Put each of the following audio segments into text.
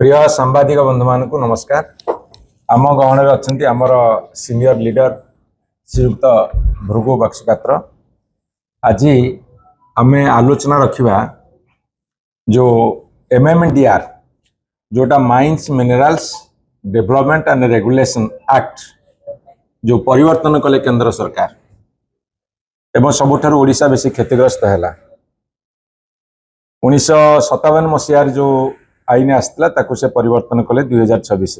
प्रिय सांबादिक बंधु मान को नमस्कार। आम गहन अच्छा आमर सीनियर लीडर श्रीयुक्त भृगु बक्सीपात्र। आज आम आलोचना रखा जो MMDR जोटा mines minerals development and regulation act जो परिवर्तन कले केंद्र सरकार एवं सबुठारु ओडिशा बेसी क्षतिग्रस्त है। 1957 मसीहार जो आईन आसला ताकू से परिवर्तन कले 2026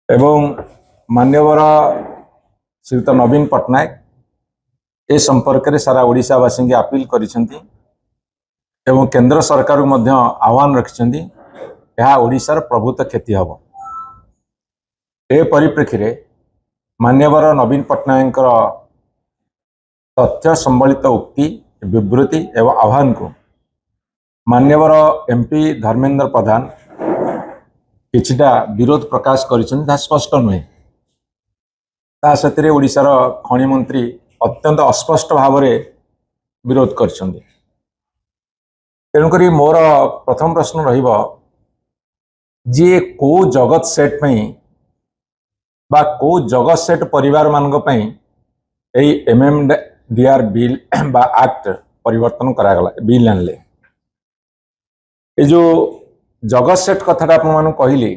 एवं मान्यवर श्रीयुक्त नवीन पट्टनायक ए संपर्क में सारा ओडिशावासी की अपील करिसेंती एवं केंद्र सरकार को मध्य आह्वान रखिसेंती यह ओडिशार प्रभुत क्षति हम। ए परिप्रेक्षी रे मान्यवर नवीन पट्टनायक तथ्य संबलित उक्ति विवृत्ति एवं आह्वान को मान्यवर MP धर्मेंद्र प्रधान किछिटा विरोध प्रकाश करिसेंती स्पष्ट नुहे। साथी ओडिशार खनि मंत्री अत्यंत अस्पष्ट भाव में विरोध करिसेंती। तेणुक मोर प्रथम प्रश्न रहिबो जे को जगत सेट पई बा को जगत सेट परिवार मानक पई एई MMDR बिल बा एक्ट परिवर्तन करागला बिल आनले। ये जो जगत सेट कथाटा आपन कहली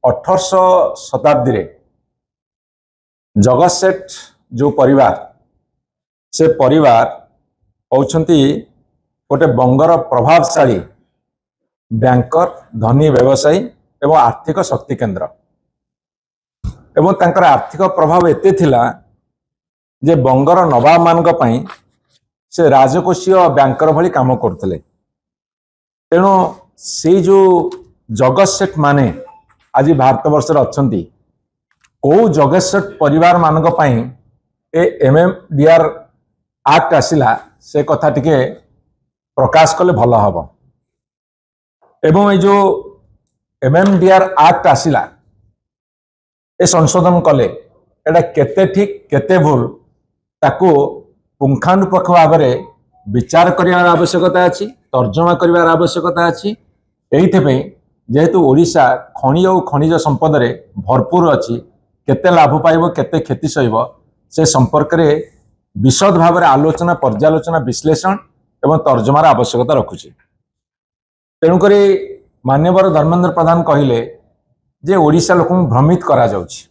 1800 शताब्दी रे जगत सेट जो परिवार से परिवार होउछंती गोटे बंगर प्रभावशाली बैंकर धनी व्यवसायी एवं आर्थिक शक्ति केंद्र एवं तांकर आर्थिक प्रभाव एते थिला जे बंगर नवाब मानक पई से राजकोषीय बैंकर भली काम करथिले। तेणु से जो जगत सेठ माने आज भारत वर्ष अच्छी कौ जगत सेठ परिवार मानक पई ए MMDR एक्ट आसिला से कथा टिके प्रकाश कले भल हम। एवं ये जो MMDR एक्ट आसिला ए संशोधन कले एटा केते ठीक केते भूल ताको पुंखानुपुंख भाव में विचार करार आवश्यकता अच्छी तर्जमा करार आवश्यकता अच्छी। एइथेपई जेहेतु ओडिशा खनि और खनिज संपद रे भरपूर अच्छी केते लाभ पाइब केते क्षति सहिब से संपर्क रे विशद भाव में आलोचना पर्यालोचना विश्लेषण एवं तर्जमार आवश्यकता रखुची। तेणुक मान्यवर धर्मेंद्र प्रधान कहले जे ओडिशा लोक भ्रमित करा जाउछि।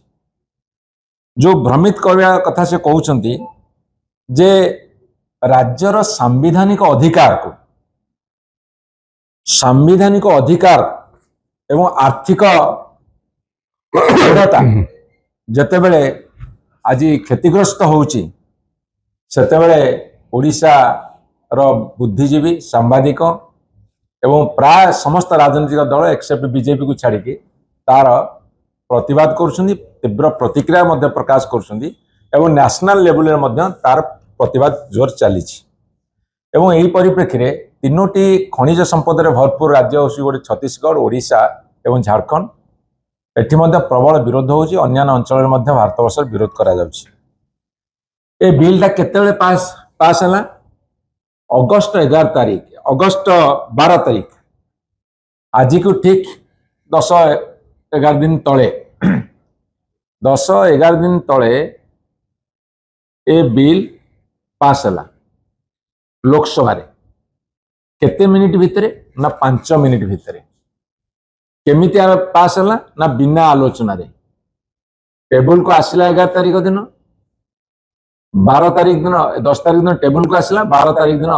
जो भ्रमित करने कथा से कहउछंती जे राज्यर सांविधानिक अधिकार एवं आर्थिक दृढ़ता जेतेबेले आज क्षतिग्रस्त होउछि सेतेबेले ओडिशा रो बुद्धिजीवी सांबादिक एवं प्राय समस्त राजनीतिक दल एक्सेप्ट बीजेपी को छाड़ी तार प्रतिवाद करुछंती तीव्र प्रतिक्रिया मध्य प्रकाश करुछंती एवं नेशनल लेवल रे मध्य तार प्रतिवाद जोर चली। एवं यही परिप्रेक्षी रे तीनोटी खनिज संपद रे भरपूर राज्य होछि गोटे छत्तीसगढ़ ओडिशा एवं झारखंड एठी मध्य प्रबल विरोध होछि। अन्य अंचल रे मध्य भारत वर्ष विरोध करा जाउछि। ए बिलटा केतेबेले पास हला अगस्त 11 तारीख अगस्त 12 तारीख आज को ठीक 10-11 दिन तले 10-11 दिन तले ए बिल पास हला लोकसभा रे केते मिनिट भितरे ना 5 मिनिट भितरे। केमिति पास हला ना बिना आलोचना रे टेबल को आसिला 11 तारीख दिन 12 तारीख दिन 10 तारीख दिन टेबल को आसिला 12 तारीख दिन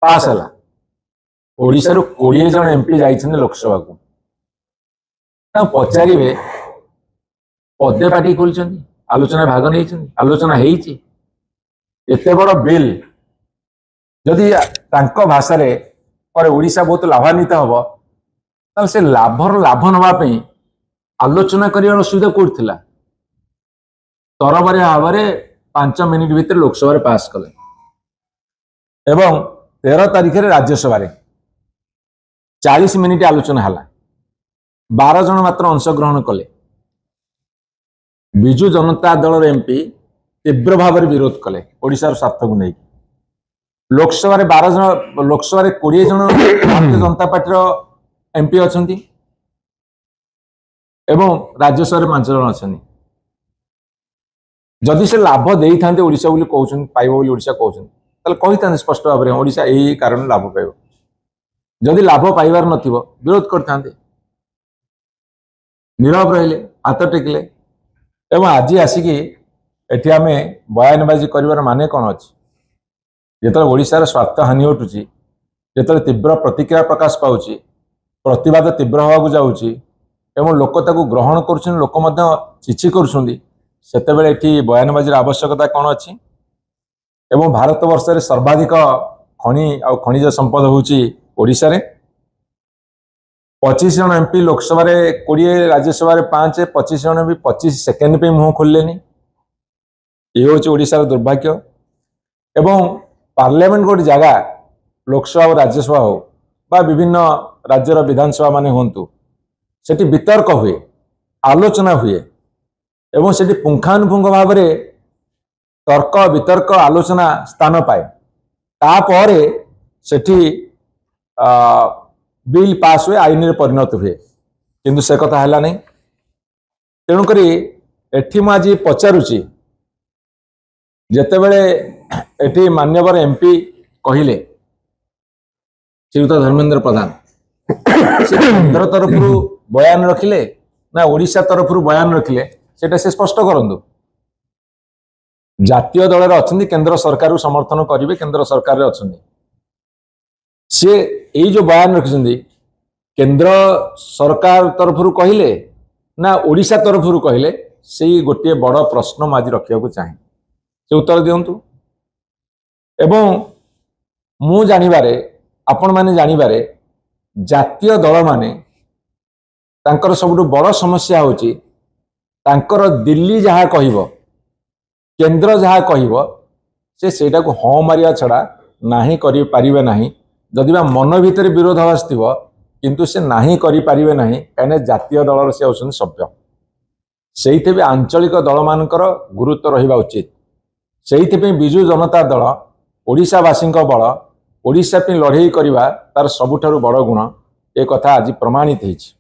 पास हला। ओडिशा रो 20 जन MP जाइछन लोकसभा को पचारे पदे पार्टी खोलछन आलोचना भाग नहीं आलोचना हेइछि। एते बड़ बिल जदि तांको भाषा रे पर ओडिशा बहुत लाभान्वित हबो ताल से लाभ नवा पई आलोचना करियार सुविधा कोड थिला तरबारे भावरे 5 मिनिट भीतर लोकसभा रे पास कले एवं 13 तारीख रे राज्यसभा रे 40 मिनिट आलोचना हला 12 जन मात्र अंशग्रहण कले। बिजु जनता दल MP तीव्र भाव में विरोध कले ओडिशार स्वार्थ को नहीं। लोकसभा 12 जन लोकसभा 20 जन भारतीय जनता पार्टी एमपी अच्छा एवं राज्यसभा 5 जन अच्छा जदि से लाभ दे था ओडिशा बोली कहते पाइब बोली ओडिशा कहते कही था स्पष्ट भाव में ओडिशा यही कारण लाभ पाइब जदि लाभ पाइबार नथिबो विरोध करते नीरव रहिले हाथ टेकिले एवं आज आसिकी एठी आमे बयानबाजी करिवार माने कौन अच्छे जो ओडिशार स्वार्थ हानि घटुची जो तीव्र प्रतिक्रिया प्रकाश पाउची प्रतिवाद तीव्र होगा जाऊँगी एवं लोक ताकू ग्रहण कर लोक चिची कर बयानबाजी आवश्यकता कौन अच्छी एवं भारत वर्ष सर्वाधिक खनि आ खनिज संपद होची ओडिशा रे 25 जन एमपी लोकसभा 20 राज्यसभा 5 25 जन भी 25 सेकेंड पे मुह खोलेनी ये हूँ ओडिशार दुर्भाग्य एवं पार्लियामेंट गोटे जगह लोकसभा और राज्यसभा हो बा विभिन्न राज्यर विधानसभा माने हूँ सेठी वितर्क हुए आलोचना हुए एवं सेठी पुंखानुपुंख भाव में तर्क वितर्क आलोचना स्थान पाए तापर सेठी बिल पास हुए आईन में परिणत हुए किंतु से कथा है नहीं तेणुक एठी मु आज पचारुची जेतेबेले एठी मान्यवर एमपी कहिले श्रीयुत धर्मेंद्र प्रधान से केंद्र तरफ बयान रखिले ना ओडिशा तरफ बयान रखिले सेटा से स्पष्ट करंतु जातीय दल अच्छा केंद्र सरकार को समर्थन करेंगे केंद्र सरकार अच्छा सी यही जो बयान रखिंट केंद्र सरकार तरफ कहले ना ओडिशा तरफ कहले से गोटे बड़ प्रश्न आज रखा चाहे से उत्तर दिंतु एवं मु जानिबारे आपण माने जानिबारे जातीय दल माने तांकर सबुठु बड़ समस्या होची तांकर दिल्ली जहाँ कहब केंद्र जहाँ कहब से सेटा को हाँ मारिया छड़ा नाही करि पारिबे नाही जदि बा मन भितर विरोधाभास थिबो किंतु से नाही करि पारिबे नाही कने जातीय दलर से होसन सभ्य सेइथे भी आंचलिक दल मानकर गुरुत्व रहिबा उचित सेइथे पे बिजु जनता दल ओडिशावासी बल ओडिशा पे लड़ाई करवा तार सबुठारु बड़ गुण ए कथा आज प्रमाणित होइछि।